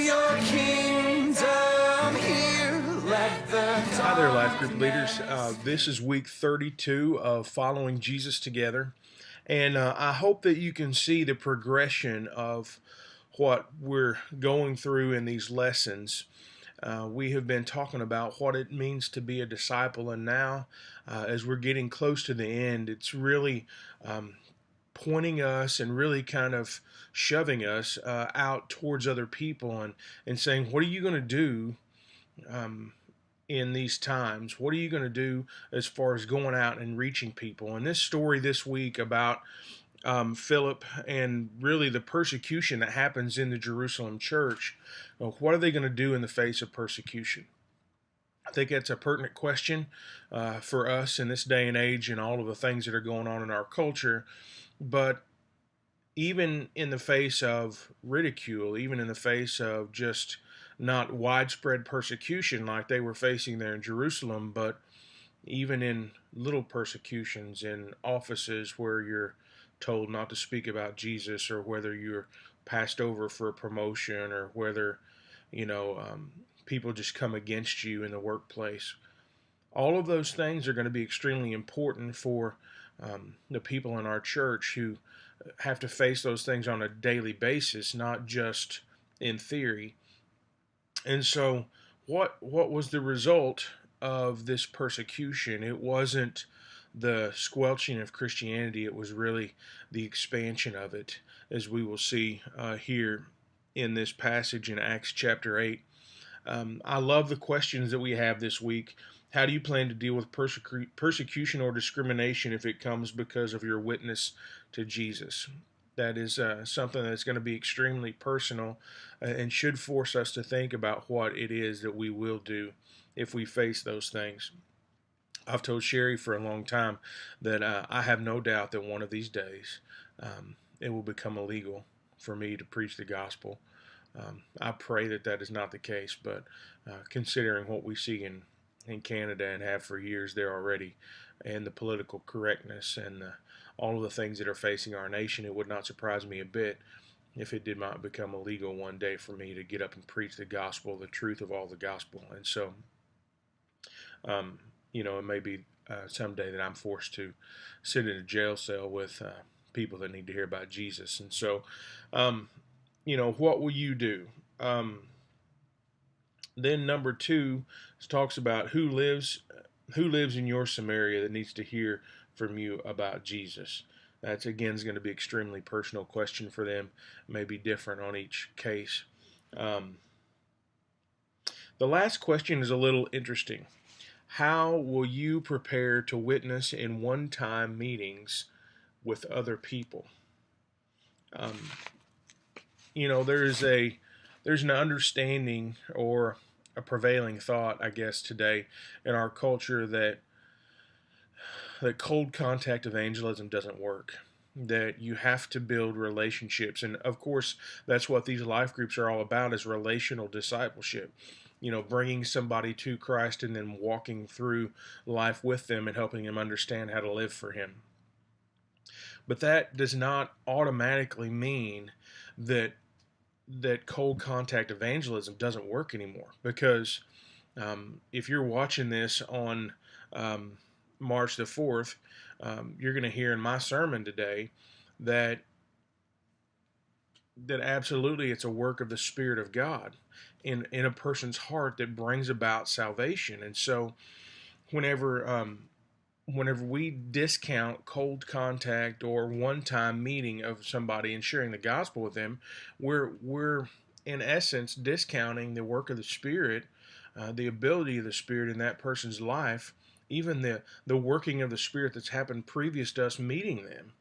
your kingdom here. Let the Hi there, Life Group leaders. This is week 32 of Following Jesus Together. And I hope that you can see the progression of what we're going through in these lessons. We have been talking about what it means to be a disciple, and now, as we're getting close to the end, it's really pointing us and really kind of shoving us out towards other people and saying, what are you going to do in these times? What are you going to do as far as going out and reaching people? And this story this week about Philip and really the persecution that happens in the Jerusalem church. What are they going to do in the face of persecution? I think that's a pertinent question for us in this day and age and all of the things that are going on in our culture. But even in the face of ridicule, even in the face of just not widespread persecution like they were facing there in Jerusalem, but even in little persecutions in offices where you're told not to speak about Jesus, or whether you're passed over for a promotion, or whether people just come against you in the workplace. All of those things are going to be extremely important for the people in our church who have to face those things on a daily basis, not just in theory. And so, what was the result of this persecution? It wasn't the squelching of Christianity, it was really the expansion of it, as we will see here in this passage in Acts chapter 8. I love the questions that we have this week. How do you plan to deal with persecution or discrimination if it comes because of your witness to Jesus? That is something that's going to be extremely personal and should force us to think about what it is that we will do if we face those things. I've told Sherry for a long time that I have no doubt that one of these days it will become illegal for me to preach the gospel. I pray that that is not the case, but considering what we see in Canada and have for years there already, and the political correctness and all of the things that are facing our nation, it would not surprise me a bit if it did not become illegal one day for me to get up and preach the gospel, the truth of all the gospel. And so, it may be someday that I'm forced to sit in a jail cell with people that need to hear about Jesus. And so, what will you do? Then number 2 talks about who lives in your Samaria that needs to hear from you about Jesus. That's again is going to be extremely personal question for them. It may be different on each case. The last question is a little interesting. How will you prepare to witness in one-time meetings with other people? There's an understanding or a prevailing thought, I guess, today in our culture that cold contact evangelism doesn't work. That you have to build relationships, and of course, that's what these life groups are all about: is relational discipleship. Bringing somebody to Christ and then walking through life with them and helping them understand how to live for Him. But that does not automatically mean that cold contact evangelism doesn't work anymore, because if you're watching this on March the 4th, you're going to hear in my sermon today that absolutely it's a work of the Spirit of God in a person's heart that brings about salvation. And so whenever we discount cold contact or one-time meeting of somebody and sharing the gospel with them, we're in essence discounting the work of the Spirit, the ability of the Spirit in that person's life, even the working of the Spirit that's happened previous to us meeting them.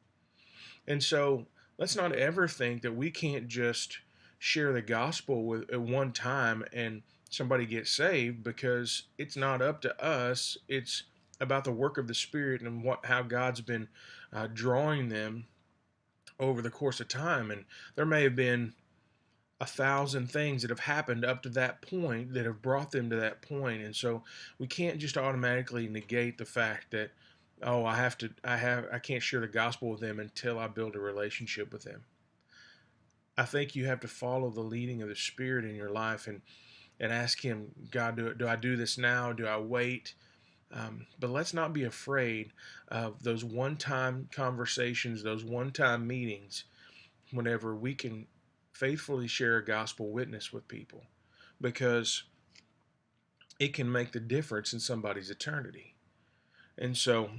And so let's not ever think that we can't just share the gospel at one time and somebody gets saved, because it's not up to us. It's about the work of the Spirit and how God's been drawing them over the course of time. And there may have been 1,000 things that have happened up to that point that have brought them to that point. And so we can't just automatically negate the fact that, oh, I can't share the gospel with them until I build a relationship with them. I think you have to follow the leading of the Spirit in your life and ask Him, God, do I do this now? Do I wait? But let's not be afraid of those one-time conversations, those one-time meetings, whenever we can faithfully share a gospel witness with people, because it can make the difference in somebody's eternity. And so,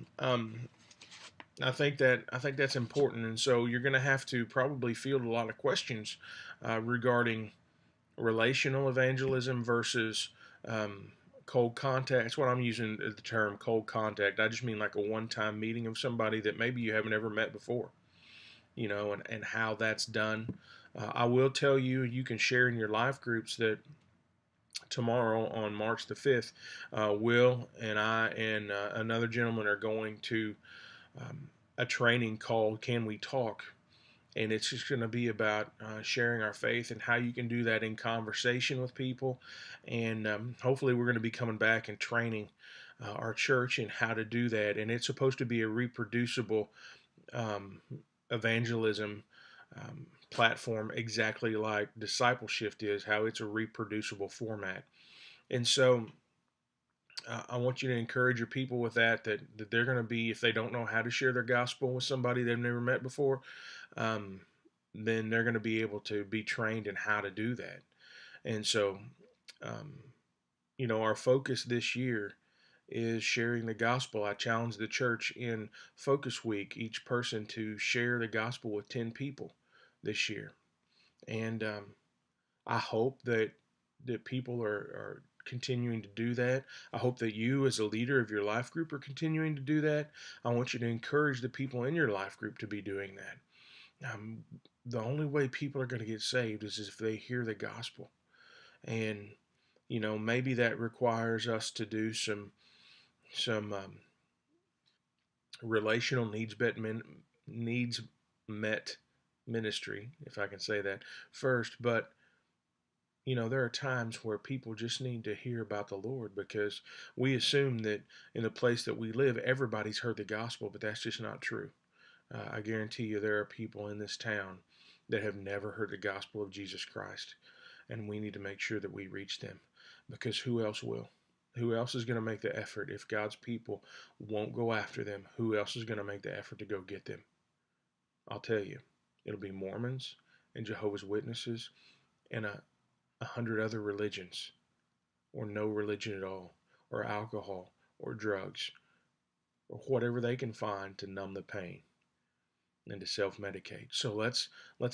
I think that's important. And so you're going to have to probably field a lot of questions regarding relational evangelism versus cold contact. That's what I'm using the term cold contact. I just mean like a one-time meeting of somebody that maybe you haven't ever met before, and how that's done. I will tell you, you can share in your life groups that tomorrow on March the 5th, Will and I and another gentleman are going to a training called Can We Talk? And it's just going to be about sharing our faith and how you can do that in conversation with people. And hopefully we're going to be coming back and training our church in how to do that. And it's supposed to be a reproducible evangelism platform, exactly like discipleship is, how it's a reproducible format. And so I want you to encourage your people with that they're going to be, if they don't know how to share their gospel with somebody they've never met before, then they're going to be able to be trained in how to do that. And so, our focus this year is sharing the gospel. I challenge the church in Focus Week, each person to share the gospel with 10 people this year. And I hope that people are continuing to do that. I hope that you, as a leader of your life group, are continuing to do that. I want you to encourage the people in your life group to be doing that. The only way people are going to get saved is if they hear the gospel. And, maybe that requires us to do some relational needs met ministry, if I can say that first. But there are times where people just need to hear about the Lord, because we assume that in the place that we live, everybody's heard the gospel, but that's just not true. I guarantee you there are people in this town that have never heard the gospel of Jesus Christ, and we need to make sure that we reach them, because who else will? Who else is going to make the effort if God's people won't go after them? Who else is going to make the effort to go get them? I'll tell you, it'll be Mormons and Jehovah's Witnesses and 100 other religions, or no religion at all, or alcohol, or drugs, or whatever they can find to numb the pain and to self-medicate. So let's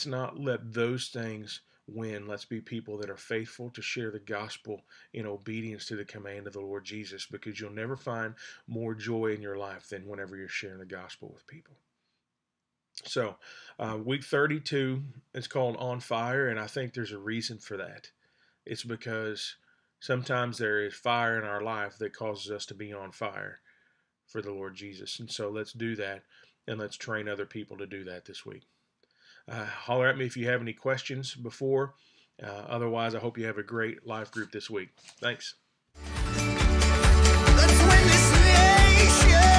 not let those things win. Let's be people that are faithful to share the gospel in obedience to the command of the Lord Jesus, because you'll never find more joy in your life than whenever you're sharing the gospel with people. So week 32 is called On Fire, and I think there's a reason for that. It's because sometimes there is fire in our life that causes us to be on fire for the Lord Jesus. And so let's do that, and let's train other people to do that this week. Holler at me if you have any questions before. Otherwise, I hope you have a great life group this week. Thanks. Let's win this nation.